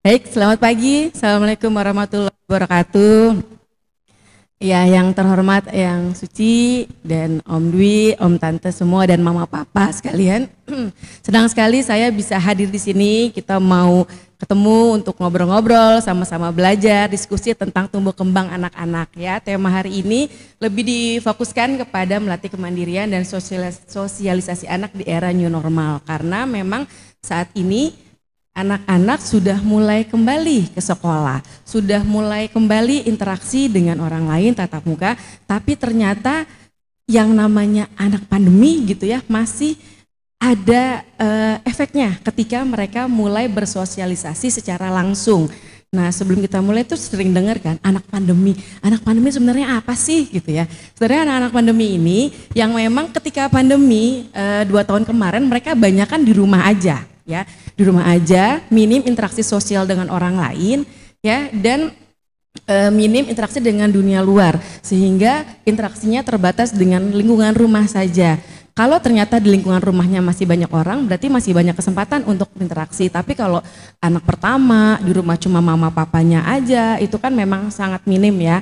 Baik, selamat pagi. Assalamualaikum warahmatullahi wabarakatuh. Ya, yang terhormat, yang suci, dan Om Dwi, Om Tante semua, dan Mama Papa sekalian. Senang sekali saya bisa hadir di sini. Kita mau ketemu untuk ngobrol-ngobrol, sama-sama belajar, diskusi tentang tumbuh kembang anak-anak. Ya, tema hari ini lebih difokuskan kepada melatih kemandirian dan sosialisasi anak di era new normal. Karena memang saat ini anak-anak sudah mulai kembali ke sekolah, sudah mulai kembali interaksi dengan orang lain tatap muka, tapi ternyata yang namanya anak pandemi gitu ya masih ada efeknya ketika mereka mulai bersosialisasi secara langsung. Nah, sebelum kita mulai tuh sering dengar kan anak pandemi sebenarnya apa sih gitu ya. Sebenarnya anak-anak pandemi ini yang memang ketika pandemi 2 tahun kemarin mereka banyakan di rumah aja. Ya, di rumah aja, minim interaksi sosial dengan orang lain, ya, dan minim interaksi dengan dunia luar, sehingga interaksinya terbatas dengan lingkungan rumah saja. Kalau ternyata di lingkungan rumahnya masih banyak orang, berarti masih banyak kesempatan untuk berinteraksi. Tapi kalau anak pertama di rumah cuma mama papanya aja, itu kan memang sangat minim ya.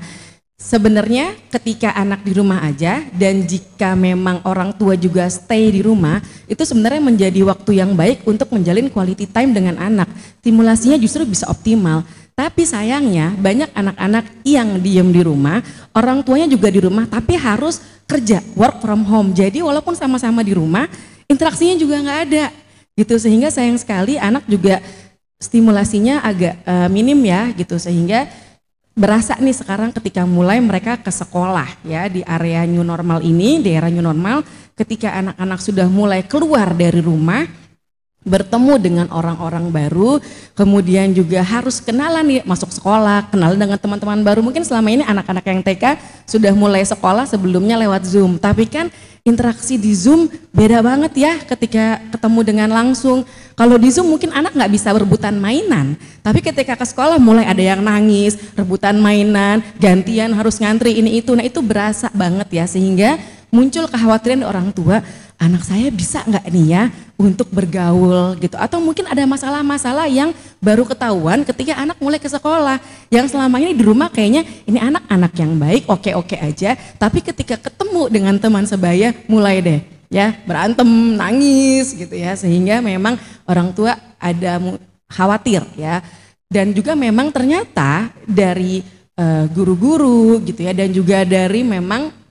Sebenarnya ketika anak di rumah aja dan jika memang orang tua juga stay di rumah, itu sebenarnya menjadi waktu yang baik untuk menjalin quality time dengan anak. Stimulasinya justru bisa optimal. Tapi sayangnya banyak anak-anak yang diem di rumah, orang tuanya juga di rumah tapi harus kerja, work from home. Jadi walaupun sama-sama di rumah, interaksinya juga nggak ada. Gitu, sehingga sayang sekali anak juga stimulasinya agak minim ya gitu, sehingga berasa nih sekarang ketika mulai mereka ke sekolah ya di area new normal ini, di era new normal, ketika anak-anak sudah mulai keluar dari rumah, bertemu dengan orang-orang baru, kemudian juga harus kenalan nih, masuk sekolah, kenalan dengan teman-teman baru. Mungkin selama ini anak-anak yang TK sudah mulai sekolah sebelumnya lewat Zoom, tapi kan interaksi di Zoom beda banget ya ketika ketemu dengan langsung. Kalau di Zoom mungkin anak nggak bisa rebutan mainan, tapi ketika ke sekolah mulai ada yang nangis, rebutan mainan, gantian harus ngantri ini itu. Nah itu berasa banget ya, sehingga muncul kekhawatiran orang tua, anak saya bisa nggak nih ya untuk bergaul gitu. Atau mungkin ada masalah-masalah yang baru ketahuan ketika anak mulai ke sekolah. Yang selama ini di rumah kayaknya ini anak-anak yang baik, oke-oke aja. Tapi ketika ketemu dengan teman sebaya mulai deh ya berantem, nangis gitu ya. Sehingga memang orang tua ada khawatir ya. Dan juga memang ternyata dari guru-guru gitu ya, dan juga dari memang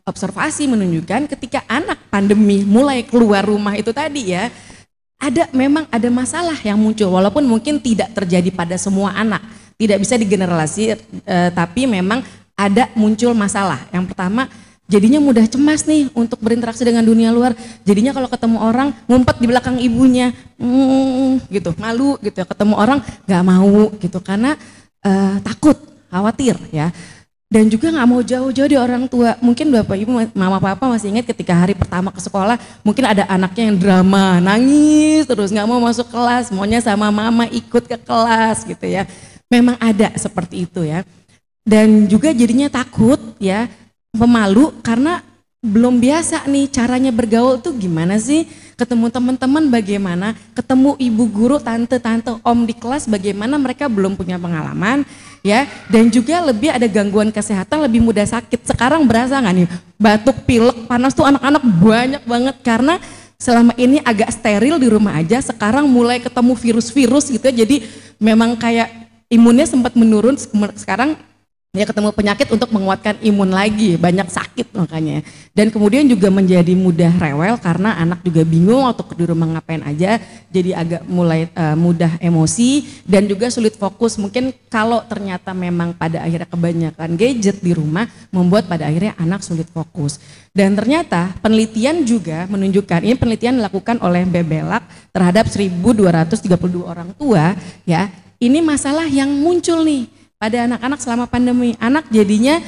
observasi menunjukkan ketika anak pandemi mulai keluar rumah itu tadi ya, memang ada masalah yang muncul, walaupun mungkin tidak terjadi pada semua anak, tidak bisa digeneralisir, tapi memang ada muncul masalah. Yang pertama, jadinya mudah cemas nih untuk berinteraksi dengan dunia luar. Jadinya kalau ketemu orang ngumpet di belakang ibunya, gitu, malu gitu, ketemu orang nggak mau gitu karena takut, khawatir ya. Dan juga nggak mau jauh-jauh di orang tua. Mungkin bapak ibu, mama papa masih ingat ketika hari pertama ke sekolah, mungkin ada anaknya yang drama, nangis terus nggak mau masuk kelas, maunya sama mama ikut ke kelas gitu ya. Memang ada seperti itu ya. Dan juga jadinya takut ya, pemalu karena belum biasa nih caranya bergaul tuh gimana sih, ketemu teman-teman bagaimana, ketemu ibu guru, tante-tante, om di kelas bagaimana, mereka belum punya pengalaman ya. Dan juga lebih ada gangguan kesehatan, lebih mudah sakit. Sekarang berasa nggak nih batuk, pilek, panas tuh anak-anak banyak banget karena selama ini agak steril di rumah aja, sekarang mulai ketemu virus-virus gitu ya. Jadi memang kayak imunnya sempat menurun, sekarang ya ketemu penyakit untuk menguatkan imun lagi, banyak sakit makanya. Dan kemudian juga menjadi mudah rewel karena anak juga bingung waktu di rumah ngapain aja, jadi agak mulai mudah emosi dan juga sulit fokus. Mungkin kalau ternyata memang pada akhirnya kebanyakan gadget di rumah membuat pada akhirnya anak sulit fokus. Dan ternyata penelitian juga menunjukkan, ini penelitian dilakukan oleh Bebelak terhadap 1.232 orang tua ya, ini masalah yang muncul nih pada anak-anak selama pandemi. Anak jadinya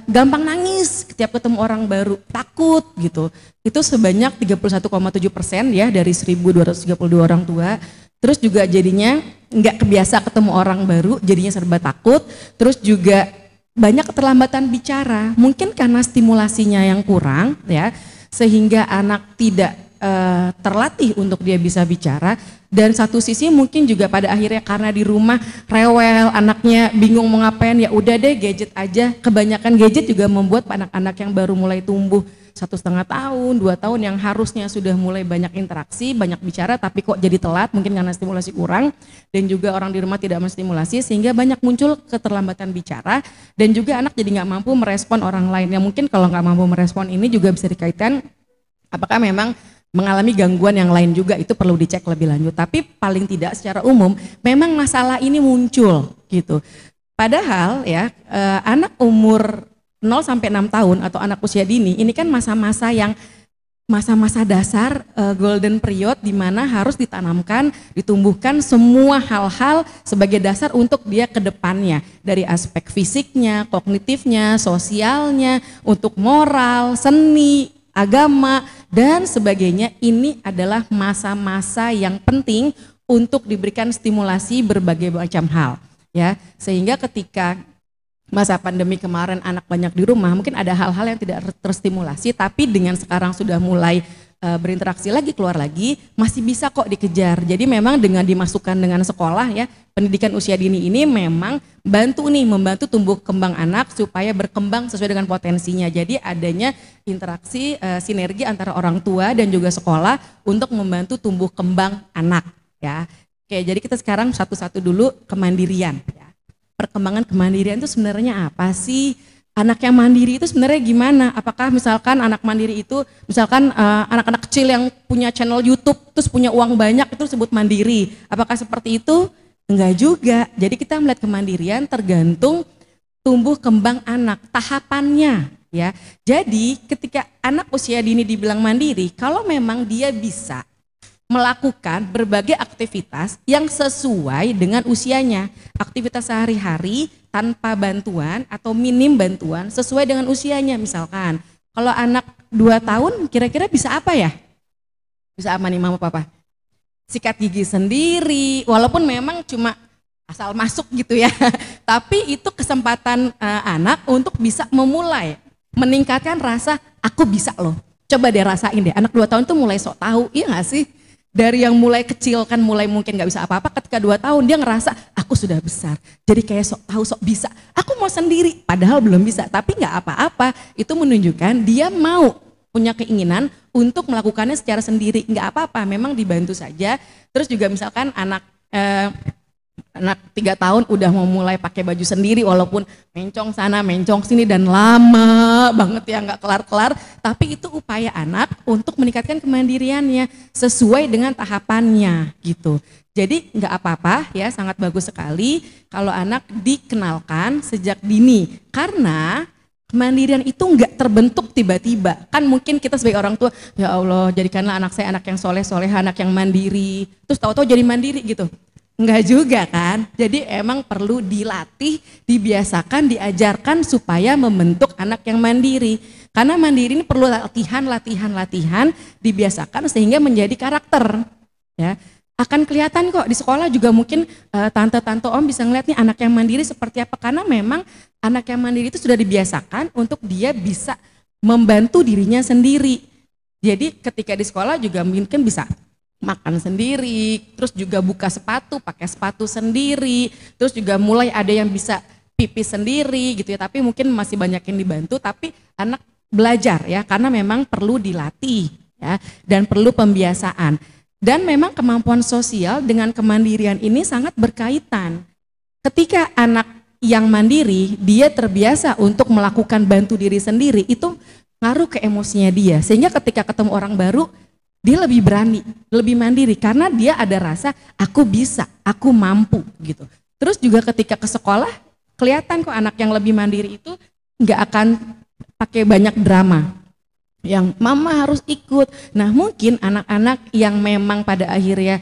gampang nangis setiap ketemu orang baru, takut gitu. Itu sebanyak 31,7% ya dari 1.232 orang tua. Terus juga jadinya nggak kebiasa ketemu orang baru, jadinya serba takut. Terus juga banyak keterlambatan bicara, mungkin karena stimulasinya yang kurang ya, sehingga anak tidak terlatih untuk dia bisa bicara. Dan satu sisi mungkin juga pada akhirnya karena di rumah rewel, anaknya bingung mau ngapain, ya udah deh gadget aja. Kebanyakan gadget juga membuat anak-anak yang baru mulai tumbuh 1,5 tahun, 2 tahun yang harusnya sudah mulai banyak interaksi, banyak bicara, tapi kok jadi telat, mungkin karena stimulasi kurang, dan juga orang di rumah tidak menstimulasi, sehingga banyak muncul keterlambatan bicara, dan juga anak jadi nggak mampu merespon orang lain. Yang mungkin kalau nggak mampu merespon ini juga bisa dikaitkan, apakah memang mengalami gangguan yang lain juga, itu perlu dicek lebih lanjut. Tapi paling tidak secara umum, memang masalah ini muncul gitu. Padahal ya, anak umur 0 sampai 6 tahun atau anak usia dini ini kan masa-masa yang masa-masa dasar, golden period, di mana harus ditanamkan, ditumbuhkan semua hal-hal sebagai dasar untuk dia ke depannya, dari aspek fisiknya, kognitifnya, sosialnya, untuk moral, seni, agama dan sebagainya. Ini adalah masa-masa yang penting untuk diberikan stimulasi berbagai macam hal ya, sehingga ketika masa pandemi kemarin anak banyak di rumah, mungkin ada hal-hal yang tidak terstimulasi, tapi dengan sekarang sudah mulai berinteraksi lagi, keluar lagi, masih bisa kok dikejar. Jadi memang dengan dimasukkan dengan sekolah ya, pendidikan usia dini ini memang membantu tumbuh kembang anak supaya berkembang sesuai dengan potensinya. Jadi adanya interaksi, sinergi antara orang tua dan juga sekolah untuk membantu tumbuh kembang anak ya. Oke, jadi kita sekarang satu-satu dulu kemandirian ya. Perkembangan kemandirian itu sebenarnya apa sih? Anak yang mandiri itu sebenarnya gimana? Apakah misalkan anak mandiri itu, misalkan anak-anak kecil yang punya channel YouTube terus punya uang banyak itu disebut mandiri? Apakah seperti itu? Enggak juga. Jadi kita melihat kemandirian tergantung tumbuh kembang anak, tahapannya ya. Jadi ketika anak usia dini dibilang mandiri, kalau memang dia bisa melakukan berbagai aktivitas yang sesuai dengan usianya, aktivitas sehari-hari tanpa bantuan atau minim bantuan sesuai dengan usianya. Misalkan kalau anak 2 tahun kira-kira bisa apa ya? Bisa apa nih mama papa? Sikat gigi sendiri, walaupun memang cuma asal masuk gitu ya, tapi itu kesempatan anak untuk bisa memulai meningkatkan rasa aku bisa loh. Coba deh rasain deh, anak 2 tahun tuh mulai sok tahu, iya gak sih? Dari yang mulai kecil kan mulai mungkin gak bisa apa-apa, ketika 2 tahun dia ngerasa aku sudah besar, jadi kayak sok tahu, sok bisa, aku mau sendiri, padahal belum bisa, tapi gak apa-apa. Itu menunjukkan dia mau, punya keinginan untuk melakukannya secara sendiri, gak apa-apa, memang dibantu saja. Terus juga misalkan anak 3 tahun udah mau mulai pakai baju sendiri, walaupun mencong sana mencong sini dan lama banget ya nggak kelar-kelar, tapi itu upaya anak untuk meningkatkan kemandiriannya sesuai dengan tahapannya gitu. Jadi nggak apa-apa ya, sangat bagus sekali kalau anak dikenalkan sejak dini, karena kemandirian itu nggak terbentuk tiba-tiba. Kan mungkin kita sebagai orang tua, ya Allah jadikanlah anak saya anak yang soleh-soleh, anak yang mandiri, terus tahu-tahu jadi mandiri gitu. Enggak juga kan, jadi emang perlu dilatih, dibiasakan, diajarkan supaya membentuk anak yang mandiri. Karena mandiri ini perlu latihan, dibiasakan sehingga menjadi karakter. Ya, akan kelihatan kok di sekolah juga mungkin tante-tante om bisa ngeliat nih anak yang mandiri seperti apa. Karena memang anak yang mandiri itu sudah dibiasakan untuk dia bisa membantu dirinya sendiri. Jadi ketika di sekolah juga mungkin bisa makan sendiri, terus juga buka sepatu, pakai sepatu sendiri, terus juga mulai ada yang bisa pipis sendiri gitu ya, tapi mungkin masih banyak yang dibantu, tapi anak belajar ya, karena memang perlu dilatih ya, dan perlu pembiasaan. Dan memang kemampuan sosial dengan kemandirian ini sangat berkaitan. Ketika anak yang mandiri, dia terbiasa untuk melakukan bantu diri sendiri, itu ngaruh ke emosinya dia, sehingga ketika ketemu orang baru, dia lebih berani, lebih mandiri karena dia ada rasa aku bisa, aku mampu gitu. Terus juga ketika ke sekolah kelihatan kok anak yang lebih mandiri itu nggak akan pakai banyak drama. Yang mama harus ikut. Nah mungkin anak-anak yang memang pada akhirnya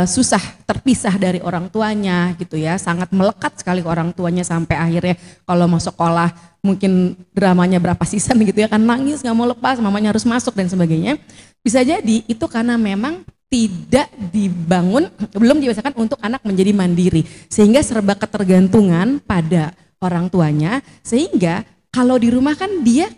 susah terpisah dari orang tuanya gitu ya, sangat melekat sekali ke orang tuanya sampai akhirnya kalau mau sekolah mungkin dramanya berapa season gitu ya kan, nangis nggak mau lepas, mamanya harus masuk dan sebagainya. Bisa jadi itu karena memang tidak dibangun, belum dibiasakan untuk anak menjadi mandiri, sehingga serba ketergantungan pada orang tuanya, sehingga kalau di rumah kan dia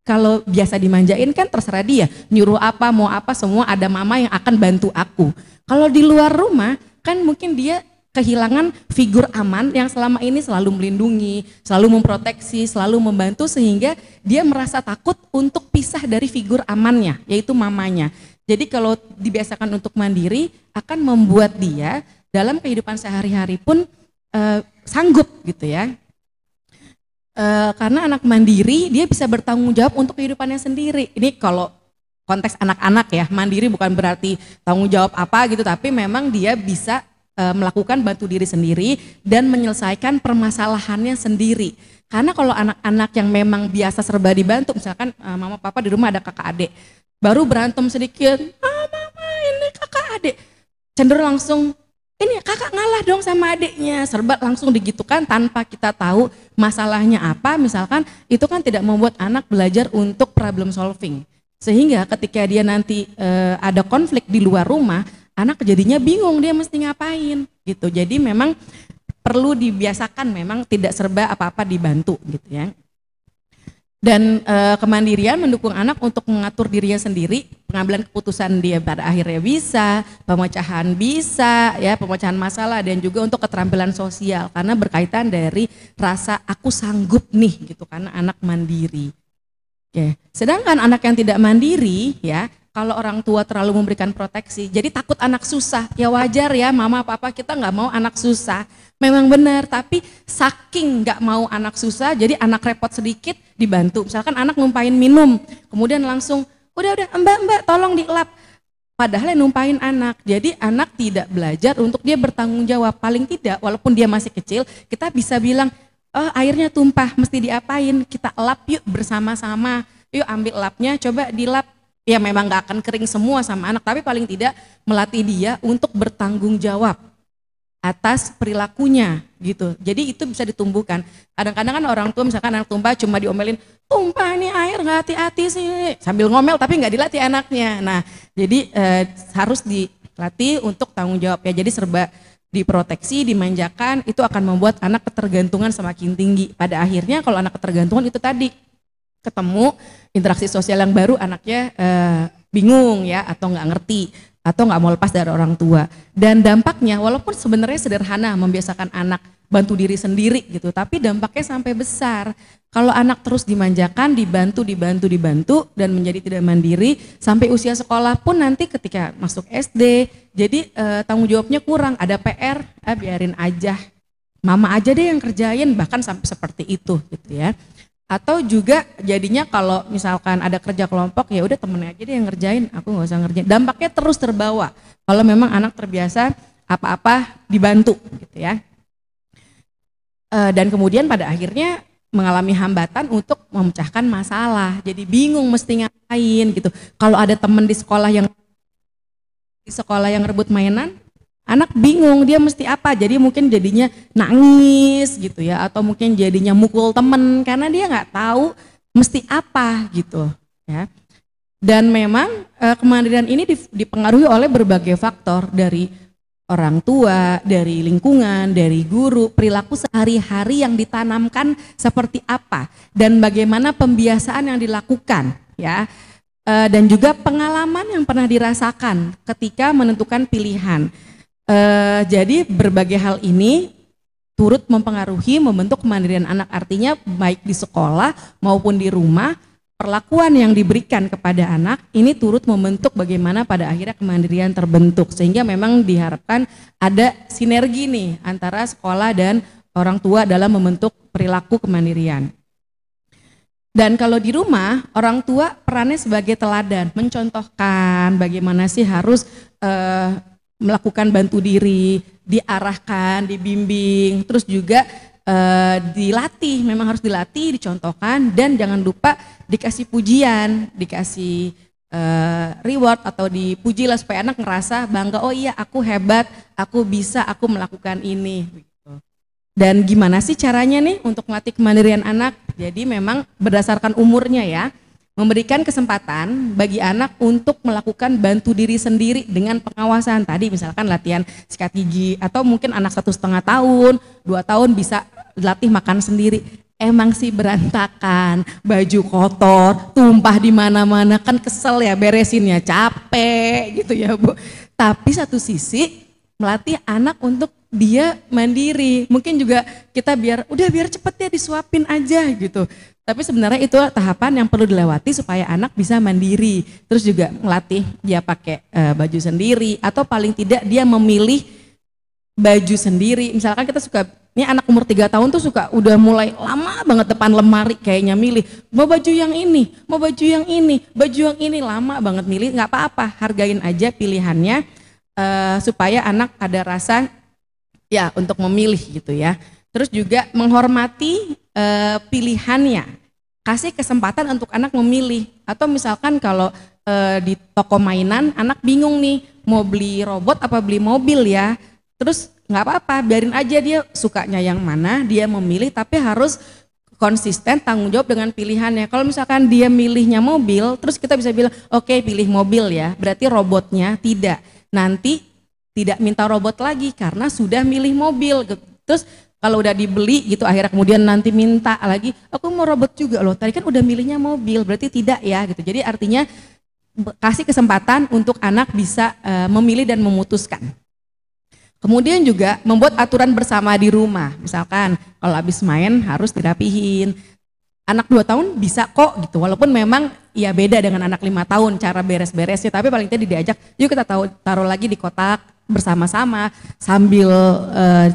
kalau biasa dimanjain kan terserah dia, nyuruh apa, mau apa, semua ada mama yang akan bantu aku. Kalau di luar rumah kan mungkin dia kehilangan figur aman yang selama ini selalu melindungi, selalu memproteksi, selalu membantu, sehingga dia merasa takut untuk pisah dari figur amannya, yaitu mamanya. Jadi kalau dibiasakan untuk mandiri akan membuat dia dalam kehidupan sehari-hari pun sanggup gitu ya. Karena anak mandiri dia bisa bertanggung jawab untuk kehidupannya sendiri. Ini kalau konteks anak-anak ya, mandiri bukan berarti tanggung jawab apa gitu, tapi memang dia bisa melakukan bantu diri sendiri dan menyelesaikan permasalahannya sendiri. Karena kalau anak-anak yang memang biasa serba dibantu, misalkan mama papa di rumah ada kakak adik, baru berantem sedikit, mama ini kakak adik, cenderung langsung ini kakak ngalah dong sama adiknya, serba langsung digitukan tanpa kita tahu masalahnya apa. Misalkan itu kan tidak membuat anak belajar untuk problem solving, sehingga ketika dia nanti ada konflik di luar rumah, anak jadinya bingung dia mesti ngapain gitu. Jadi memang perlu dibiasakan memang tidak serba apa-apa dibantu gitu ya. Dan kemandirian mendukung anak untuk mengatur dirinya sendiri, pengambilan keputusan dia pada akhirnya bisa, pemecahan bisa, ya pemecahan masalah, dan juga untuk keterampilan sosial karena berkaitan dari rasa aku sanggup nih gitu karena anak mandiri. Oke. Sedangkan anak yang tidak mandiri ya, kalau orang tua terlalu memberikan proteksi, jadi takut anak susah, ya wajar ya mama papa kita nggak mau anak susah. Memang benar, tapi saking nggak mau anak susah, jadi anak repot sedikit dibantu. Misalkan anak numpain minum, kemudian langsung, udah mbak tolong dielap. Padahal yang numpain anak, jadi anak tidak belajar untuk dia bertanggung jawab. Paling tidak, walaupun dia masih kecil, kita bisa bilang, oh airnya tumpah, mesti diapain, kita elap yuk bersama-sama. Yuk ambil elapnya, coba dilap. Ya memang nggak akan kering semua sama anak, tapi paling tidak melatih dia untuk bertanggung jawab atas perilakunya gitu. Jadi itu bisa ditumbuhkan. Kadang-kadang kan orang tua misalkan anak tumpah cuma diomelin, tumpah ini air nggak hati-hati sih, sambil ngomel tapi nggak dilatih anaknya. Nah jadi harus dilatih untuk tanggung jawab ya. Jadi serba diproteksi, dimanjakan, itu akan membuat anak ketergantungan semakin tinggi. Pada akhirnya kalau anak ketergantungan itu tadi, ketemu interaksi sosial yang baru anaknya bingung ya atau nggak ngerti atau nggak mau lepas dari orang tua. Dan dampaknya walaupun sebenarnya sederhana membiasakan anak bantu diri sendiri gitu, tapi dampaknya sampai besar. Kalau anak terus dimanjakan, dibantu dan menjadi tidak mandiri sampai usia sekolah pun nanti ketika masuk SD, jadi tanggung jawabnya kurang, ada PR, biarin aja, mama aja deh yang kerjain, bahkan sampai seperti itu gitu ya. Atau juga jadinya kalau misalkan ada kerja kelompok ya udah temennya aja deh yang ngerjain, aku nggak usah ngerjain. Dampaknya terus terbawa kalau memang anak terbiasa apa-apa dibantu gitu ya. Dan kemudian pada akhirnya mengalami hambatan untuk memecahkan masalah. Jadi bingung mesti ngapain gitu. Kalau ada temen di sekolah yang rebut mainan, anak bingung dia mesti apa, jadi mungkin jadinya nangis gitu ya, atau mungkin jadinya mukul temen karena dia nggak tahu mesti apa gitu ya. Dan memang kemandirian ini dipengaruhi oleh berbagai faktor, dari orang tua, dari lingkungan, dari guru, perilaku sehari-hari yang ditanamkan seperti apa, dan bagaimana pembiasaan yang dilakukan ya. Dan juga pengalaman yang pernah dirasakan ketika menentukan pilihan. Jadi berbagai hal ini turut mempengaruhi membentuk kemandirian anak. Artinya baik di sekolah maupun di rumah, perlakuan yang diberikan kepada anak ini turut membentuk bagaimana pada akhirnya kemandirian terbentuk. Sehingga memang diharapkan ada sinergi nih antara sekolah dan orang tua dalam membentuk perilaku kemandirian. Dan kalau di rumah, orang tua perannya sebagai teladan, mencontohkan bagaimana sih harus melakukan bantu diri, diarahkan, dibimbing, terus juga dilatih, memang harus dilatih, dicontohkan, dan jangan lupa dikasih pujian, dikasih reward atau dipuji lah supaya anak ngerasa bangga, oh iya aku hebat, aku bisa, aku melakukan ini. Dan gimana sih caranya nih untuk melatih kemandirian anak? Jadi memang berdasarkan umurnya ya, memberikan kesempatan bagi anak untuk melakukan bantu diri sendiri dengan pengawasan. Tadi misalkan latihan sikat gigi, atau mungkin anak 1,5 tahun, 2 tahun bisa latih makan sendiri. emang sih berantakan, baju kotor, tumpah di mana-mana, kan kesel ya beresinnya, capek gitu ya Bu. Tapi satu sisi melatih anak untuk dia mandiri. Mungkin juga kita biar cepet ya disuapin aja gitu. Tapi sebenarnya itu tahapan yang perlu dilewati supaya anak bisa mandiri. Terus juga melatih dia pakai baju sendiri atau paling tidak dia memilih baju sendiri. Misalkan kita suka, ini anak umur 3 tahun tuh suka udah mulai lama banget depan lemari kayaknya milih. Mau baju yang ini, mau baju yang ini, baju yang ini, lama banget milih. Nggak apa-apa, hargain aja pilihannya supaya anak ada rasa ya untuk memilih gitu ya. Terus juga menghormati pilihannya, kasih kesempatan untuk anak memilih. Atau misalkan kalau di toko mainan anak bingung nih mau beli robot apa beli mobil ya, terus nggak apa-apa, biarin aja dia sukanya yang mana, dia memilih, tapi harus konsisten tanggung jawab dengan pilihannya. Kalau misalkan dia milihnya mobil, terus kita bisa bilang oke, pilih mobil ya, berarti robotnya tidak. Nanti tidak minta robot lagi karena sudah milih mobil. Terus kalau udah dibeli gitu akhirnya kemudian nanti minta lagi, aku mau robot juga loh, tadi kan udah milihnya mobil, berarti tidak ya gitu. Jadi artinya kasih kesempatan untuk anak bisa memilih dan memutuskan. Kemudian juga membuat aturan bersama di rumah. Misalkan kalau habis main harus dirapihin. Anak 2 tahun bisa kok gitu, walaupun memang ya beda dengan anak 5 tahun cara beres-beresnya, tapi paling tidak diajak, yuk kita taruh lagi di kotak bersama-sama sambil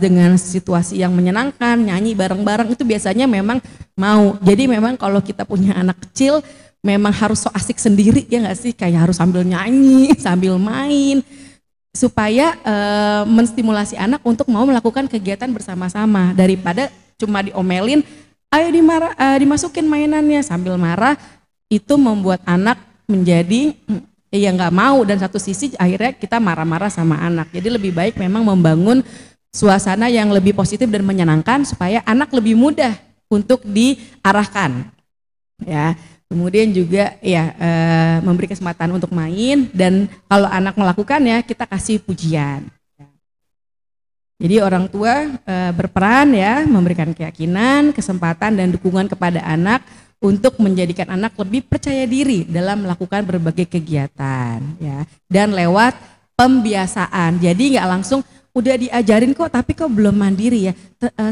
dengan situasi yang menyenangkan, nyanyi bareng-bareng, itu biasanya memang mau. Jadi memang kalau kita punya anak kecil memang harus so asik sendiri ya nggak sih, kayak harus sambil nyanyi, sambil main, supaya menstimulasi anak untuk mau melakukan kegiatan bersama-sama daripada cuma diomelin, ayo dimasukin mainannya sambil marah. Itu membuat anak menjadi ya nggak mau, dan satu sisi akhirnya kita marah-marah sama anak. Jadi lebih baik memang membangun suasana yang lebih positif dan menyenangkan supaya anak lebih mudah untuk diarahkan ya. Kemudian juga ya memberi kesempatan untuk main, dan kalau anak melakukannya kita kasih pujian. Jadi orang tua berperan ya, memberikan keyakinan, kesempatan dan dukungan kepada anak untuk menjadikan anak lebih percaya diri dalam melakukan berbagai kegiatan ya, dan lewat pembiasaan. Jadi nggak langsung udah diajarin kok tapi kok belum mandiri ya,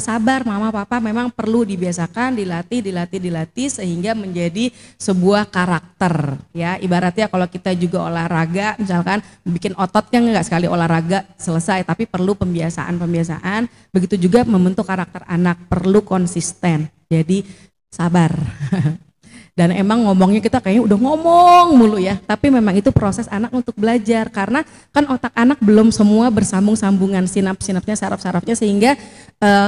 sabar mama papa, memang perlu dibiasakan, dilatih sehingga menjadi sebuah karakter ya. Ibaratnya kalau kita juga olahraga, misalkan bikin ototnya nggak sekali olahraga selesai, tapi perlu pembiasaan, begitu juga membentuk karakter anak, perlu konsisten, jadi sabar. Dan emang ngomongnya kita kayaknya udah ngomong mulu ya, tapi memang itu proses anak untuk belajar, karena kan otak anak belum semua bersambung-sambungan sinap-sinapnya, saraf-sarafnya, sehingga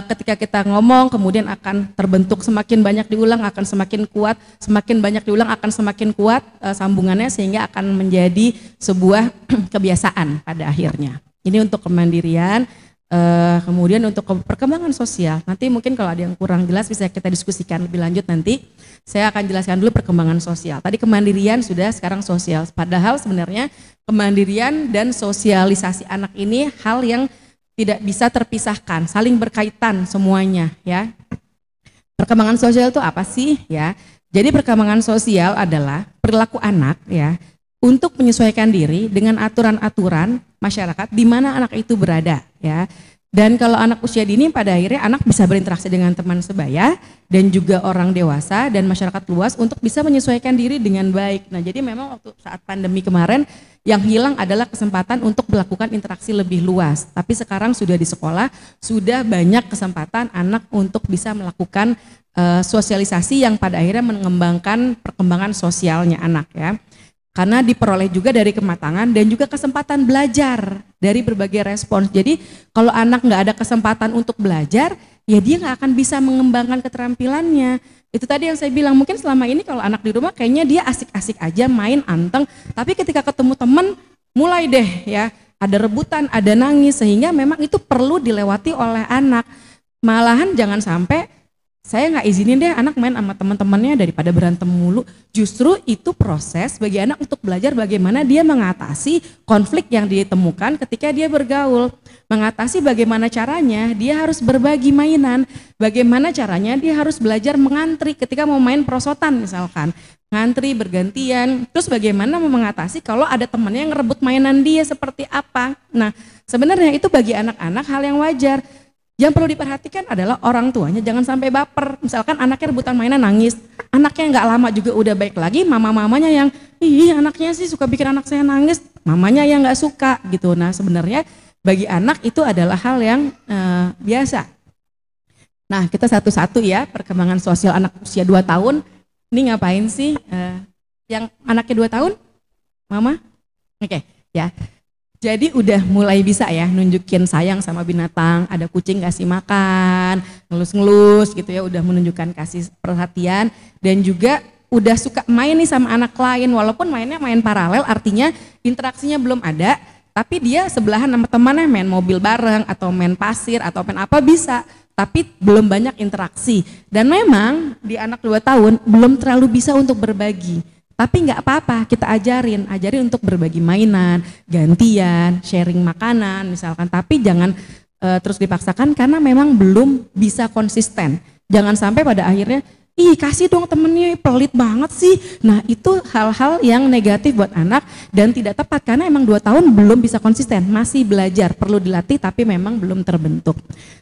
ketika kita ngomong kemudian akan terbentuk, semakin banyak diulang akan semakin kuat, semakin banyak diulang akan semakin kuat sambungannya, sehingga akan menjadi sebuah kebiasaan pada akhirnya. Ini untuk kemandirian. Kemudian untuk perkembangan sosial, nanti mungkin kalau ada yang kurang jelas bisa kita diskusikan lebih lanjut nanti. Saya akan jelaskan dulu perkembangan sosial. Tadi kemandirian sudah, sekarang sosial. Padahal sebenarnya kemandirian dan sosialisasi anak ini hal yang tidak bisa terpisahkan, saling berkaitan semuanya ya. Perkembangan sosial itu apa sih ya? Jadi perkembangan sosial adalah perilaku anak ya untuk menyesuaikan diri dengan aturan-aturan masyarakat di mana anak itu berada ya. Dan kalau anak usia dini pada akhirnya anak bisa berinteraksi dengan teman sebaya dan juga orang dewasa dan masyarakat luas untuk bisa menyesuaikan diri dengan baik. Nah, jadi memang waktu saat pandemi kemarin yang hilang adalah kesempatan untuk melakukan interaksi lebih luas. Tapi sekarang sudah di sekolah, sudah banyak kesempatan anak untuk bisa melakukan sosialisasi yang pada akhirnya mengembangkan perkembangan sosialnya anak ya. Karena diperoleh juga dari kematangan dan juga kesempatan belajar dari berbagai respons. Jadi kalau anak nggak ada kesempatan untuk belajar, ya dia nggak akan bisa mengembangkan keterampilannya. Itu tadi yang saya bilang, mungkin selama ini kalau anak di rumah kayaknya dia asik-asik aja main anteng, tapi ketika ketemu teman mulai deh ya ada rebutan, ada nangis, sehingga memang itu perlu dilewati oleh anak. Malahan jangan sampai saya nggak izinin deh anak main sama teman-temannya daripada berantem mulu. Justru itu proses bagi anak untuk belajar bagaimana dia mengatasi konflik yang ditemukan ketika dia bergaul. Mengatasi bagaimana caranya dia harus berbagi mainan. Bagaimana caranya dia harus belajar mengantri ketika mau main prosotan misalkan. Ngantri bergantian. Terus bagaimana mengatasi kalau ada temannya yang ngerebut mainan dia seperti apa. Nah sebenarnya itu bagi anak-anak hal yang wajar. Yang perlu diperhatikan adalah orang tuanya jangan sampai baper. Misalkan anaknya rebutan mainan nangis, anaknya nggak lama juga udah baik lagi, mama-mamanya yang, ih anaknya sih suka bikin anak saya nangis, mamanya yang nggak suka gitu. Nah sebenarnya bagi anak itu adalah hal yang biasa. Nah kita satu-satu ya, perkembangan sosial anak usia 2 tahun, ini ngapain sih? Yang anaknya 2 tahun? Mama? Oke, ya. Jadi udah mulai bisa ya nunjukin sayang sama binatang, ada kucing kasih makan, ngelus-ngelus gitu ya, udah menunjukkan kasih perhatian dan juga udah suka main nih sama anak lain walaupun mainnya main paralel artinya interaksinya belum ada, tapi dia sebelahan sama temannya main mobil bareng atau main pasir atau main apa bisa, tapi belum banyak interaksi dan memang di anak 2 tahun belum terlalu bisa untuk berbagi. Tapi nggak apa-apa, kita ajarin untuk berbagi mainan, gantian, sharing makanan misalkan. Tapi jangan terus dipaksakan karena memang belum bisa konsisten. Jangan sampai pada akhirnya, ih kasih dong temennya, pelit banget sih. Nah itu hal-hal yang negatif buat anak dan tidak tepat karena emang 2 tahun belum bisa konsisten, masih belajar, perlu dilatih tapi memang belum terbentuk.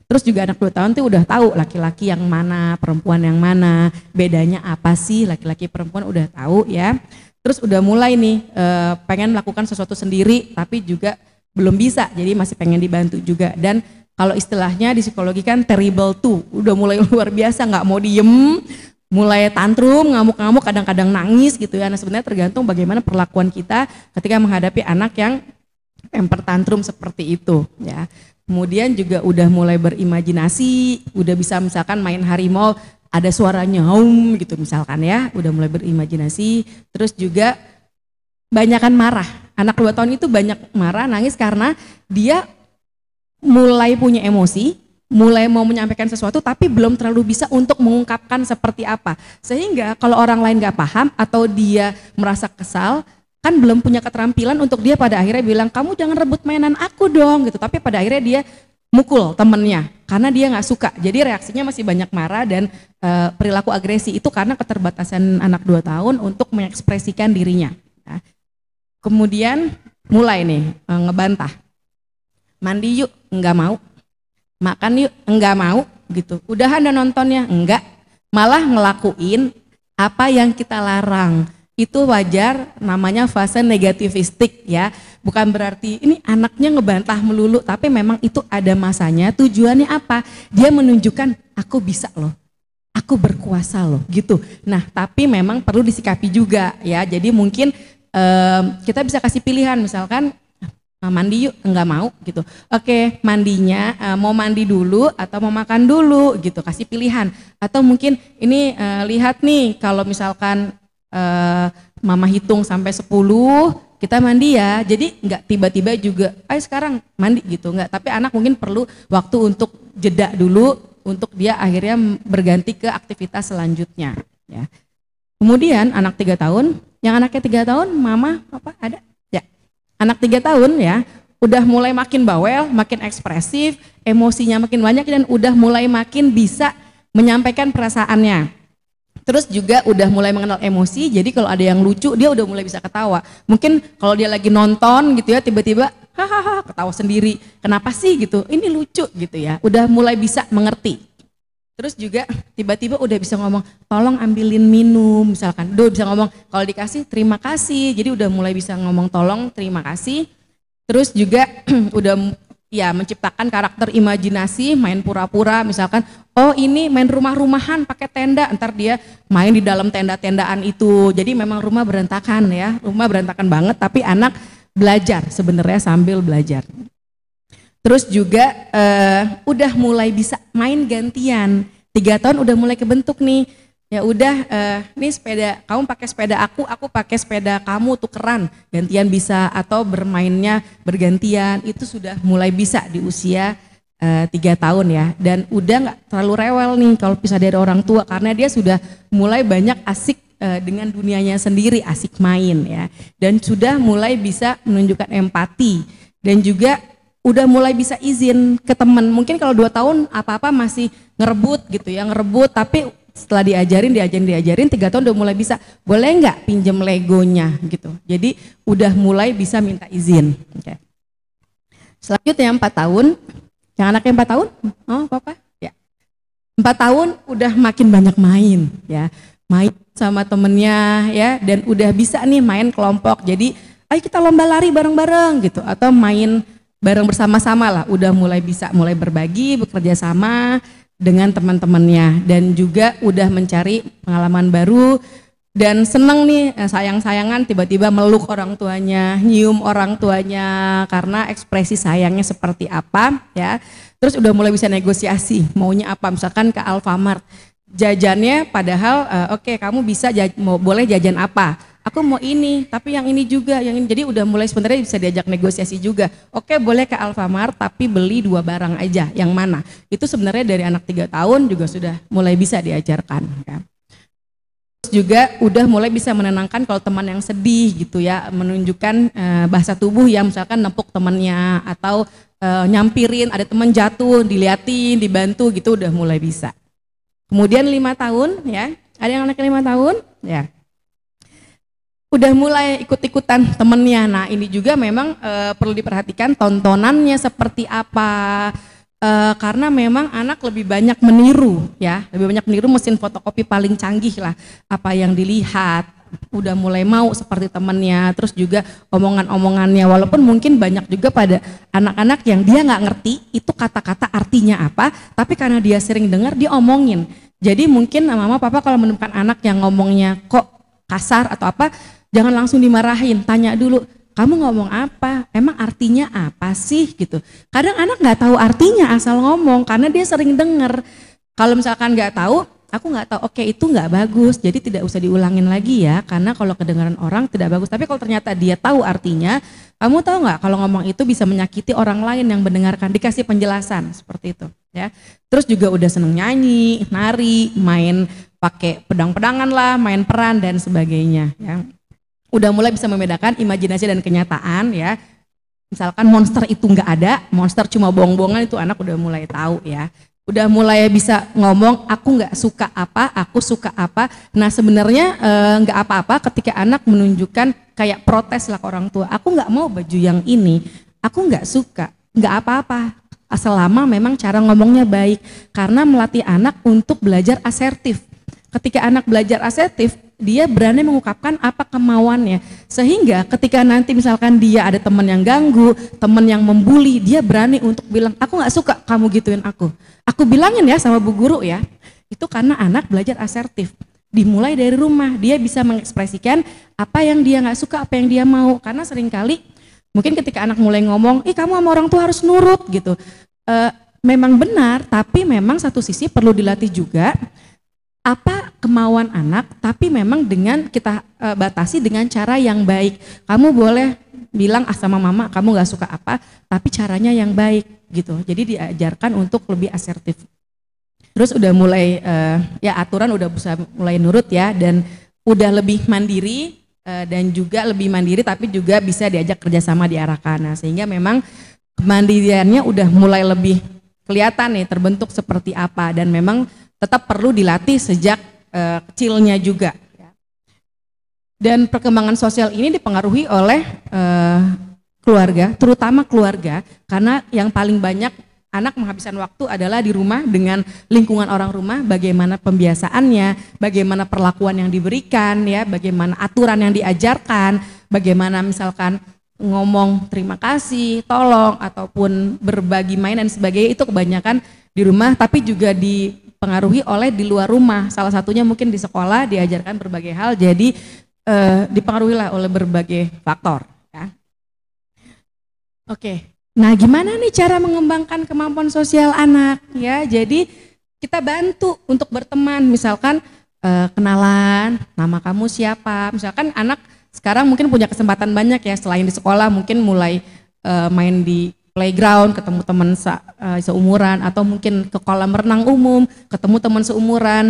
Terus juga anak 2 tahun tuh udah tahu laki-laki yang mana, perempuan yang mana, bedanya apa sih laki-laki perempuan udah tahu ya. Terus udah mulai nih pengen melakukan sesuatu sendiri tapi juga belum bisa, jadi masih pengen dibantu juga. Dan kalau istilahnya di psikologi kan terrible two, udah mulai luar biasa nggak mau diem, mulai tantrum, ngamuk-ngamuk, kadang-kadang nangis gitu ya. Nah sebenarnya tergantung bagaimana perlakuan kita ketika menghadapi anak yang temper tantrum seperti itu ya. Kemudian juga udah mulai berimajinasi, udah bisa misalkan main harimau, ada suaranya nyaum gitu misalkan ya, udah mulai berimajinasi. Terus juga banyakan marah, anak 2 tahun itu banyak marah, nangis karena dia mulai punya emosi, mulai mau menyampaikan sesuatu tapi belum terlalu bisa untuk mengungkapkan seperti apa. Sehingga kalau orang lain gak paham atau dia merasa kesal, kan belum punya keterampilan untuk dia pada akhirnya bilang kamu jangan rebut mainan aku dong gitu, tapi pada akhirnya dia mukul temennya karena dia nggak suka. Jadi reaksinya masih banyak marah dan perilaku agresi itu karena keterbatasan anak 2 tahun untuk mengekspresikan dirinya. Nah, kemudian mulai nih ngebantah, mandi yuk nggak mau, makan yuk nggak mau gitu, udahan dan nontonnya enggak, malah ngelakuin apa yang kita larang. Itu wajar, namanya fase negativistik ya. Bukan berarti ini anaknya ngebantah melulu, tapi memang itu ada masanya. Tujuannya apa? Dia menunjukkan aku bisa loh, aku berkuasa loh gitu. Nah tapi memang perlu disikapi juga ya. Jadi mungkin kita bisa kasih pilihan misalkan mandi yuk, enggak mau gitu. Oke, mandinya mau mandi dulu atau mau makan dulu gitu, kasih pilihan. Atau mungkin ini lihat nih kalau misalkan mama hitung sampai 10 kita mandi ya, jadi nggak tiba-tiba juga ayo sekarang mandi gitu, nggak, tapi anak mungkin perlu waktu untuk jeda dulu untuk dia akhirnya berganti ke aktivitas selanjutnya ya. Kemudian anak 3 tahun, yang anaknya 3 tahun mama apa ada ya, anak 3 tahun ya udah mulai makin bawel, makin ekspresif, emosinya makin banyak dan udah mulai makin bisa menyampaikan perasaannya. Terus juga udah mulai mengenal emosi, jadi kalau ada yang lucu dia udah mulai bisa ketawa. Mungkin kalau dia lagi nonton gitu ya tiba-tiba hahaha ketawa sendiri. Kenapa sih gitu? Ini lucu gitu ya. Udah mulai bisa mengerti. Terus juga tiba-tiba udah bisa ngomong tolong ambilin minum misalkan. Udah bisa ngomong kalau dikasih terima kasih. Jadi udah mulai bisa ngomong tolong terima kasih. Terus juga udah ya menciptakan karakter imajinasi, main pura-pura misalkan, oh ini main rumah-rumahan pakai tenda, ntar dia main di dalam tenda-tendaan itu. Jadi memang rumah berantakan ya, rumah berantakan banget tapi anak belajar sebenarnya sambil belajar. Terus juga udah mulai bisa main gantian, 3 tahun udah mulai kebentuk nih. Ya udah, nih sepeda, kamu pakai sepeda aku pakai sepeda kamu, tukeran, gantian bisa, atau bermainnya bergantian, itu sudah mulai bisa di usia 3 tahun ya, dan udah nggak terlalu rewel nih kalau pisah dari orang tua karena dia sudah mulai banyak asik dengan dunianya sendiri, asik main ya, dan sudah mulai bisa menunjukkan empati dan juga udah mulai bisa izin ke teman. Mungkin kalau 2 tahun apa-apa masih ngerebut gitu ya, ngerebut, tapi setelah diajarin 3 tahun udah mulai bisa, boleh nggak pinjem legonya gitu. Jadi udah mulai bisa minta izin. Okay. Selanjutnya 4 tahun, yang anaknya 4 tahun, oh papa, ya 4 tahun udah makin banyak main ya, main sama temennya ya, dan udah bisa nih main kelompok. Jadi ayo kita lomba lari bareng-bareng gitu, atau main bareng bersama-sama lah, udah mulai bisa mulai berbagi, bekerja sama dengan teman-temannya, dan juga udah mencari pengalaman baru dan seneng nih sayang-sayangan tiba-tiba meluk orang tuanya, nyium orang tuanya karena ekspresi sayangnya seperti apa ya. Terus udah mulai bisa negosiasi maunya apa, misalkan ke Alfamart jajannya padahal oke, kamu bisa boleh jajan apa, aku mau ini tapi yang ini juga, yang ini. Jadi udah mulai sebenarnya bisa diajak negosiasi juga. Oke, boleh ke Alfamart tapi beli 2 barang aja, yang mana? Itu sebenarnya dari anak 3 tahun juga sudah mulai bisa diajarkan ya. Terus juga udah mulai bisa menenangkan kalau teman yang sedih gitu ya, menunjukkan bahasa tubuh yang misalkan nepuk temannya atau nyampirin ada teman jatuh, diliatin, dibantu gitu, udah mulai bisa. Kemudian 5 tahun ya, ada yang anaknya 5 tahun ya, udah mulai ikut-ikutan temennya. Nah ini juga memang perlu diperhatikan tontonannya seperti apa, karena memang anak lebih banyak meniru ya, lebih banyak meniru, mesin fotokopi paling canggih lah apa yang dilihat, udah mulai mau seperti temennya. Terus juga omongan-omongannya, walaupun mungkin banyak juga pada anak-anak yang dia nggak ngerti itu kata-kata artinya apa, tapi karena dia sering dengar dia omongin. Jadi mungkin mama papa kalau menemukan anak yang ngomongnya kok kasar atau apa, jangan langsung dimarahin, tanya dulu, kamu ngomong apa, emang artinya apa sih gitu. Kadang anak nggak tahu artinya asal ngomong karena dia sering dengar. Kalau misalkan nggak tahu, aku nggak tahu, oke itu nggak bagus, jadi tidak usah diulangin lagi ya, karena kalau kedengaran orang tidak bagus. Tapi kalau ternyata dia tahu artinya, kamu tahu nggak kalau ngomong itu bisa menyakiti orang lain yang mendengarkan, dikasih penjelasan seperti itu ya. Terus juga udah seneng nyanyi, nari, main pakai pedang-pedangan lah, main peran dan sebagainya ya. Udah mulai bisa membedakan imajinasi dan kenyataan ya. Misalkan monster itu nggak ada, monster cuma bohong-bohongan, itu anak udah mulai tahu ya. Udah mulai bisa ngomong aku nggak suka apa, aku suka apa. Nah sebenarnya nggak apa-apa ketika anak menunjukkan kayak protes lah ke orang tua, aku nggak mau baju yang ini, aku nggak suka, nggak apa-apa selama memang cara ngomongnya baik, karena melatih anak untuk belajar asertif. Ketika anak belajar asertif, dia berani mengungkapkan apa kemauannya, sehingga ketika nanti misalkan dia ada teman yang ganggu, teman yang membuli, dia berani untuk bilang aku nggak suka kamu gituin aku bilangin ya sama bu guru ya. Itu karena anak belajar asertif, dimulai dari rumah, dia bisa mengekspresikan apa yang dia nggak suka, apa yang dia mau. Karena seringkali mungkin ketika anak mulai ngomong, kamu sama orang tua harus nurut gitu, memang benar, tapi memang satu sisi perlu dilatih juga apa kemauan anak, tapi memang dengan kita batasi dengan cara yang baik. Kamu boleh bilang sama mama kamu gak suka apa, tapi caranya yang baik gitu. Jadi diajarkan untuk lebih asertif. Terus udah mulai ya aturan udah bisa mulai nurut ya, dan udah lebih mandiri dan juga lebih mandiri, tapi juga bisa diajak kerjasama, diarahkan. Nah, sehingga memang kemandiriannya udah mulai lebih kelihatan nih terbentuk seperti apa, dan memang tetap perlu dilatih sejak kecilnya juga. Dan perkembangan sosial ini dipengaruhi oleh keluarga, terutama keluarga, karena yang paling banyak anak menghabiskan waktu adalah di rumah dengan lingkungan orang rumah, bagaimana pembiasaannya, bagaimana perlakuan yang diberikan, ya, bagaimana aturan yang diajarkan, bagaimana misalkan ngomong terima kasih, tolong, ataupun berbagi main dan sebagainya, itu kebanyakan di rumah, tapi juga dipengaruhi oleh di luar rumah. Salah satunya mungkin di sekolah diajarkan berbagai hal, jadi dipengaruhi lah oleh berbagai faktor. Ya. Oke, nah gimana nih cara mengembangkan kemampuan sosial anak? Ya, jadi kita bantu untuk berteman, misalkan kenalan, nama kamu siapa? Misalkan anak sekarang mungkin punya kesempatan banyak ya, selain di sekolah mungkin mulai main di playground, ketemu teman seumuran, atau mungkin ke kolam renang umum, ketemu teman seumuran.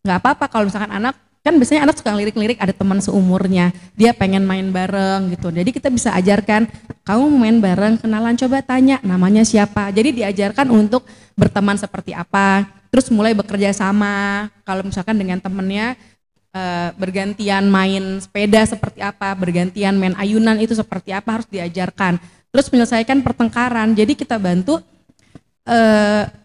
Nggak apa-apa kalau misalkan anak, kan biasanya anak suka lirik-lirik ada teman seumurnya, dia pengen main bareng gitu. Jadi kita bisa ajarkan, kamu main bareng, kenalan, coba tanya namanya siapa. Jadi diajarkan untuk berteman seperti apa, terus mulai bekerja sama. Kalau misalkan dengan temennya bergantian main sepeda seperti apa, bergantian main ayunan itu seperti apa, harus diajarkan. Terus menyelesaikan pertengkaran, jadi kita bantu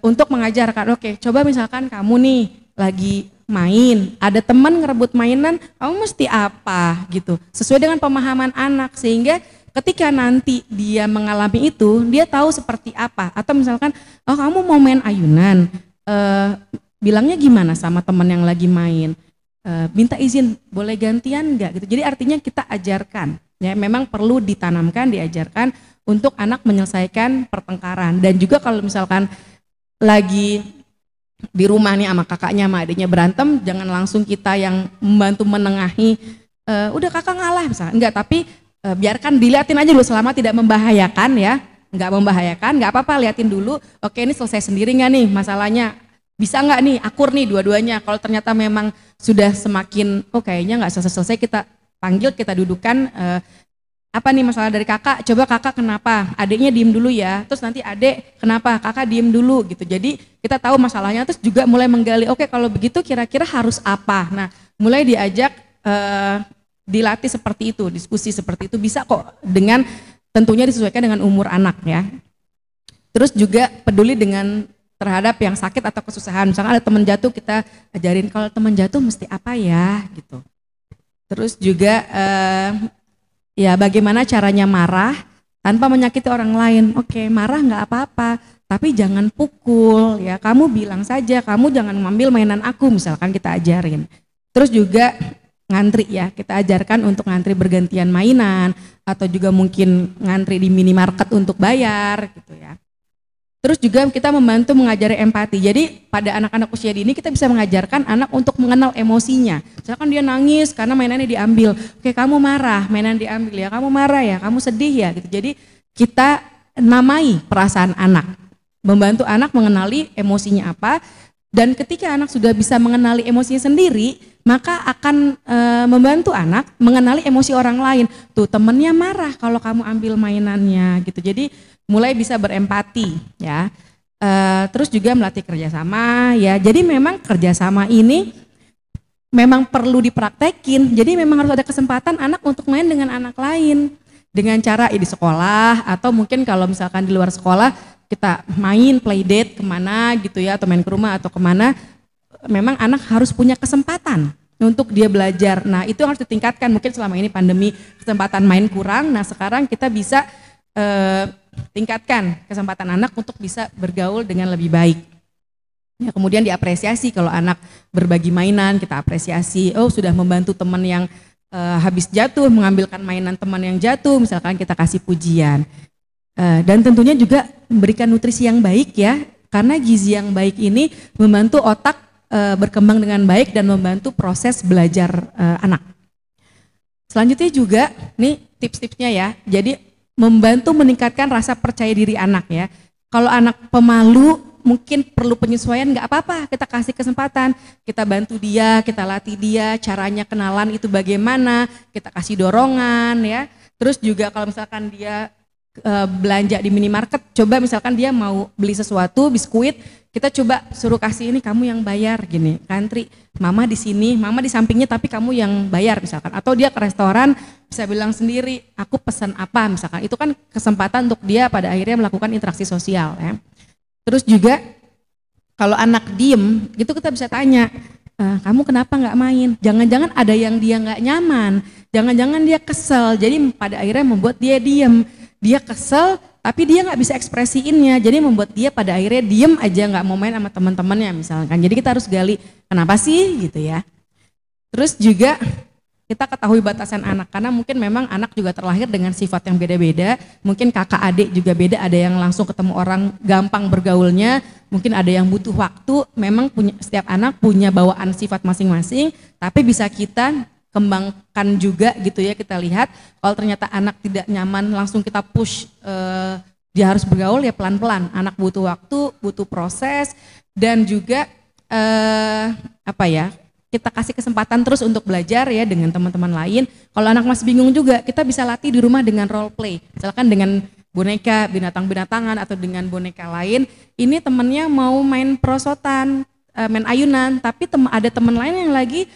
untuk mengajarkan, oke, coba misalkan kamu nih lagi main, ada teman ngerebut mainan, kamu mesti apa gitu, sesuai dengan pemahaman anak, sehingga ketika nanti dia mengalami itu, dia tahu seperti apa. Atau misalkan, oh kamu mau main ayunan, bilangnya gimana sama teman yang lagi main, minta izin, boleh gantian enggak gitu. Jadi artinya kita ajarkan, ya memang perlu ditanamkan, diajarkan untuk anak menyelesaikan pertengkaran. Dan juga kalau misalkan lagi di rumah nih sama kakaknya sama adiknya berantem, jangan langsung kita yang membantu menengahi, udah kakak ngalah misalnya, enggak, tapi biarkan dilihatin aja dulu selama tidak membahayakan ya, nggak membahayakan, nggak apa-apa, liatin dulu, oke ini selesai sendiri nggak nih masalahnya, bisa nggak nih akur nih dua-duanya. Kalau ternyata memang sudah semakin, oh kayaknya nggak selesai-selesai, kita panggil, kita dudukan, apa nih masalah dari kakak, coba kakak kenapa, adiknya diem dulu ya, terus nanti adik kenapa, kakak diem dulu gitu. Jadi kita tahu masalahnya, terus juga mulai menggali, oke kalau begitu kira-kira harus apa. Nah mulai diajak, dilatih seperti itu, diskusi seperti itu, bisa kok, dengan tentunya disesuaikan dengan umur anak ya. Terus juga peduli dengan terhadap yang sakit atau kesusahan, misalnya ada teman jatuh, kita ajarin kalau teman jatuh mesti apa ya gitu. Terus juga ya bagaimana caranya marah tanpa menyakiti orang lain. Oke, marah nggak apa-apa, tapi jangan pukul ya. Kamu bilang saja, kamu jangan ngambil mainan aku, misalkan kita ajarin. Terus juga ngantri ya, kita ajarkan untuk ngantri bergantian mainan, atau juga mungkin ngantri di minimarket untuk bayar gitu ya. Terus juga kita membantu mengajari empati. Jadi pada anak-anak usia dini kita bisa mengajarkan anak untuk mengenal emosinya. Misalkan dia nangis karena mainannya diambil. Oke, kamu marah, mainan diambil ya, kamu marah ya, kamu sedih ya gitu. Jadi kita namai perasaan anak. Membantu anak mengenali emosinya apa, dan ketika anak sudah bisa mengenali emosinya sendiri, maka akan membantu anak mengenali emosi orang lain. Tuh temennya marah kalau kamu ambil mainannya gitu. Jadi mulai bisa berempati ya. Terus juga melatih kerjasama ya. Jadi memang kerjasama ini memang perlu dipraktekin. Jadi memang harus ada kesempatan anak untuk main dengan anak lain, dengan cara di sekolah, atau mungkin kalau misalkan di luar sekolah kita main play date kemana gitu ya, atau main ke rumah atau kemana. Memang anak harus punya kesempatan untuk dia belajar. Nah itu harus ditingkatkan. Mungkin selama ini pandemi kesempatan main kurang. Nah sekarang kita bisa tingkatkan kesempatan anak untuk bisa bergaul dengan lebih baik. Ya, kemudian diapresiasi kalau anak berbagi mainan, kita apresiasi. Oh sudah membantu teman yang habis jatuh, mengambilkan mainan teman yang jatuh, misalkan kita kasih pujian. Dan tentunya juga memberikan nutrisi yang baik ya, karena gizi yang baik ini membantu otak berkembang dengan baik dan membantu proses belajar anak. Selanjutnya juga, nih tips-tipsnya ya, jadi membantu meningkatkan rasa percaya diri anak ya. Kalau anak pemalu mungkin perlu penyesuaian, nggak apa-apa, kita kasih kesempatan, kita bantu dia, kita latih dia, caranya kenalan itu bagaimana, kita kasih dorongan ya. Terus juga kalau misalkan dia belanja di minimarket, coba misalkan dia mau beli sesuatu, biskuit, kita coba suruh kasih, ini kamu yang bayar gini, country, mama di sini, mama di sampingnya tapi kamu yang bayar misalkan. Atau dia ke restoran bisa bilang sendiri, aku pesan apa misalkan. Itu kan kesempatan untuk dia pada akhirnya melakukan interaksi sosial ya. Terus juga kalau anak diem, gitu kita bisa tanya, kamu kenapa nggak main? Jangan-jangan ada yang dia nggak nyaman, jangan-jangan dia kesel, jadi pada akhirnya membuat dia diem. Dia kesel, tapi dia nggak bisa ekspresiinnya, jadi membuat dia pada akhirnya diem aja, nggak mau main sama teman-temannya misalkan. Jadi kita harus gali, kenapa sih gitu ya. Terus juga kita ketahui batasan anak, karena mungkin memang anak juga terlahir dengan sifat yang beda-beda. Mungkin kakak adik juga beda, ada yang langsung ketemu orang gampang bergaulnya, mungkin ada yang butuh waktu. Memang setiap anak punya bawaan sifat masing-masing, tapi bisa kita kembangkan juga gitu ya. Kita lihat kalau ternyata anak tidak nyaman, langsung kita push dia harus bergaul ya pelan-pelan. Anak butuh waktu, butuh proses, dan juga kita kasih kesempatan terus untuk belajar ya dengan teman-teman lain. Kalau anak masih bingung juga, kita bisa latih di rumah dengan role play. Misalkan dengan boneka, binatang-binatangan atau dengan boneka lain. Ini temennya mau main perosotan, main ayunan, tapi ada teman lain yang lagi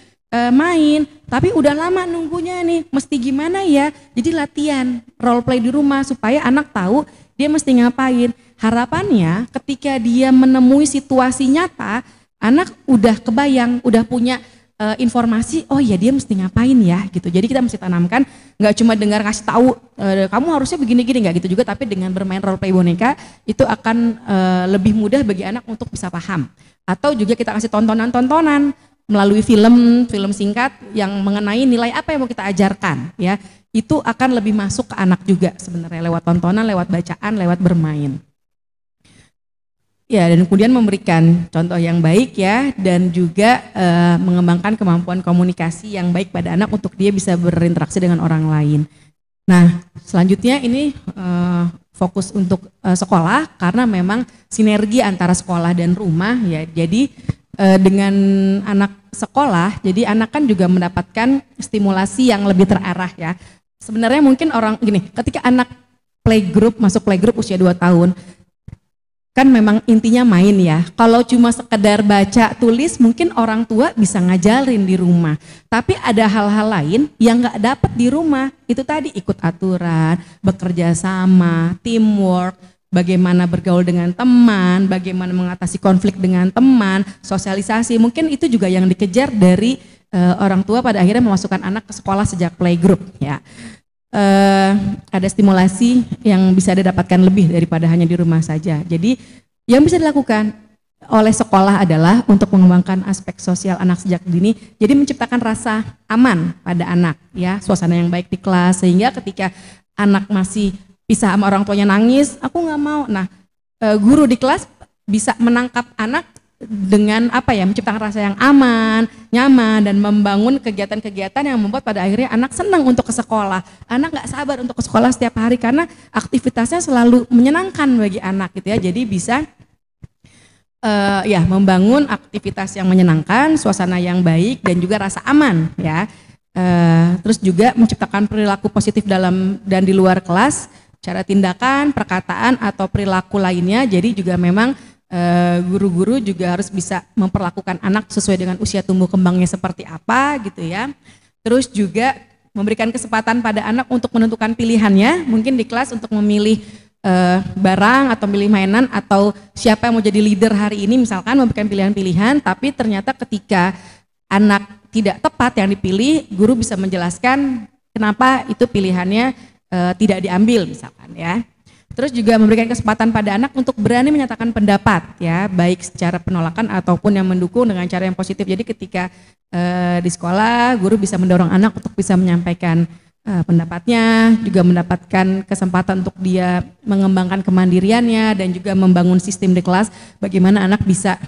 main, tapi udah lama nunggunya nih, mesti gimana ya? Jadi latihan role play di rumah supaya anak tahu dia mesti ngapain. Harapannya ketika dia menemui situasi nyata, anak udah kebayang, udah punya informasi, oh ya dia mesti ngapain ya gitu. Jadi kita mesti tanamkan, nggak cuma dengar kasih tahu, kamu harusnya begini-gini, nggak gitu juga, tapi dengan bermain role play boneka itu akan lebih mudah bagi anak untuk bisa paham. Atau juga kita kasih tontonan-tontonan melalui film singkat yang mengenai nilai apa yang mau kita ajarkan ya. Itu akan lebih masuk ke anak juga sebenarnya lewat tontonan, lewat bacaan, lewat bermain. Ya, dan kemudian memberikan contoh yang baik ya, dan juga mengembangkan kemampuan komunikasi yang baik pada anak untuk dia bisa berinteraksi dengan orang lain. Nah, selanjutnya ini fokus untuk sekolah, karena memang sinergi antara sekolah dan rumah ya. Jadi dengan anak sekolah, jadi anak kan juga mendapatkan stimulasi yang lebih terarah ya. Sebenarnya mungkin ketika anak masuk playgroup usia 2 tahun, kan memang intinya main ya. Kalau cuma sekedar baca tulis mungkin orang tua bisa ngajarin di rumah. Tapi ada hal-hal lain yang nggak dapat di rumah. Itu tadi ikut aturan, bekerja sama, teamwork, bagaimana bergaul dengan teman, bagaimana mengatasi konflik dengan teman, sosialisasi. Mungkin itu juga yang dikejar dari orang tua pada akhirnya memasukkan anak ke sekolah sejak playgroup ya. Ada stimulasi yang bisa didapatkan lebih daripada hanya di rumah saja. Jadi yang bisa dilakukan oleh sekolah adalah untuk mengembangkan aspek sosial anak sejak dini. Jadi menciptakan rasa aman pada anak ya, suasana yang baik di kelas, sehingga ketika anak masih pisah sama orang tuanya nangis, aku nggak mau. Nah, guru di kelas bisa menangkap anak dengan menciptakan rasa yang aman, nyaman, dan membangun kegiatan-kegiatan yang membuat pada akhirnya anak senang untuk ke sekolah. Anak nggak sabar untuk ke sekolah setiap hari karena aktivitasnya selalu menyenangkan bagi anak gitu ya. Jadi bisa membangun aktivitas yang menyenangkan, suasana yang baik, dan juga rasa aman ya. Terus juga menciptakan perilaku positif dalam dan di luar kelas, cara tindakan, perkataan atau perilaku lainnya. Jadi juga memang guru-guru juga harus bisa memperlakukan anak sesuai dengan usia tumbuh kembangnya seperti apa gitu ya. Terus juga memberikan kesempatan pada anak untuk menentukan pilihannya, mungkin di kelas untuk memilih barang atau milih mainan atau siapa yang mau jadi leader hari ini, misalkan memberikan pilihan-pilihan, tapi ternyata ketika anak tidak tepat yang dipilih, guru bisa menjelaskan kenapa itu pilihannya tidak diambil misalkan ya. Terus juga memberikan kesempatan pada anak untuk berani menyatakan pendapat ya, baik secara penolakan ataupun yang mendukung dengan cara yang positif. Jadi ketika di sekolah, guru bisa mendorong anak untuk bisa menyampaikan pendapatnya, juga mendapatkan kesempatan untuk dia mengembangkan kemandiriannya, dan juga membangun sistem di kelas bagaimana anak bisa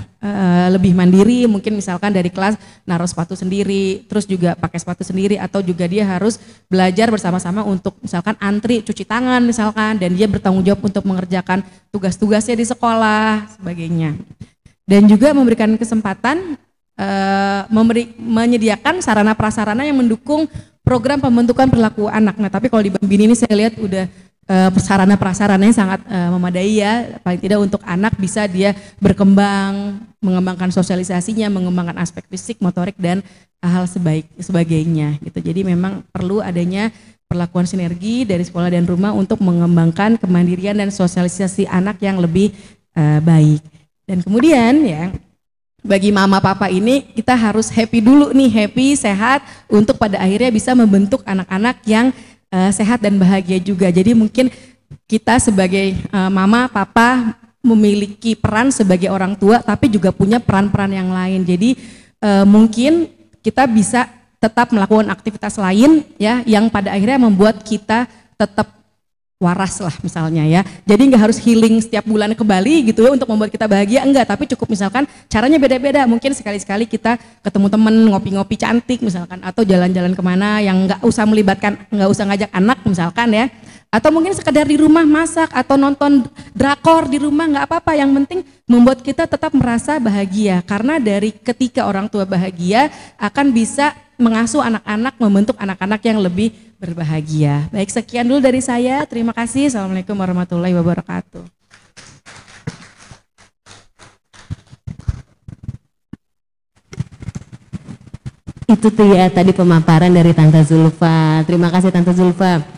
lebih mandiri, mungkin misalkan dari kelas naruh sepatu sendiri, terus juga pakai sepatu sendiri, atau juga dia harus belajar bersama-sama untuk misalkan antri cuci tangan misalkan, dan dia bertanggung jawab untuk mengerjakan tugas-tugasnya di sekolah sebagainya. Dan juga memberikan kesempatan menyediakan sarana prasarana yang mendukung program pembentukan perilaku anak. Nah, tapi kalau di Bambini ini saya lihat udah sarana prasarananya sangat memadai ya, paling tidak untuk anak bisa dia berkembang, mengembangkan sosialisasinya, mengembangkan aspek fisik, motorik, dan hal sebagainya gitu. Jadi memang perlu adanya perlakuan sinergi dari sekolah dan rumah untuk mengembangkan kemandirian dan sosialisasi anak yang lebih baik. Dan kemudian ya, bagi mama papa ini kita harus happy dulu nih, happy, sehat, untuk pada akhirnya bisa membentuk anak-anak yang sehat dan bahagia juga. Jadi mungkin kita sebagai mama papa memiliki peran sebagai orang tua, tapi juga punya peran-peran yang lain. Jadi mungkin kita bisa tetap melakukan aktivitas lain ya, yang pada akhirnya membuat kita tetap waras lah misalnya ya. Jadi nggak harus healing setiap bulan ke Bali gitu ya untuk membuat kita bahagia, enggak, tapi cukup misalkan caranya beda-beda. Mungkin sekali-sekali kita ketemu temen ngopi-ngopi cantik misalkan, atau jalan-jalan kemana yang nggak usah ngajak anak misalkan ya, Atau mungkin sekedar di rumah masak atau nonton drakor di rumah, nggak apa-apa. Yang penting membuat kita tetap merasa bahagia. Karena dari ketika orang tua bahagia akan bisa mengasuh anak-anak, membentuk anak-anak yang lebih berbahagia. Baik, sekian dulu dari saya. Terima kasih. Assalamualaikum warahmatullahi wabarakatuh. Itu tuh ya tadi pemaparan dari Tante Zulfa. Terima kasih Tante Zulfa.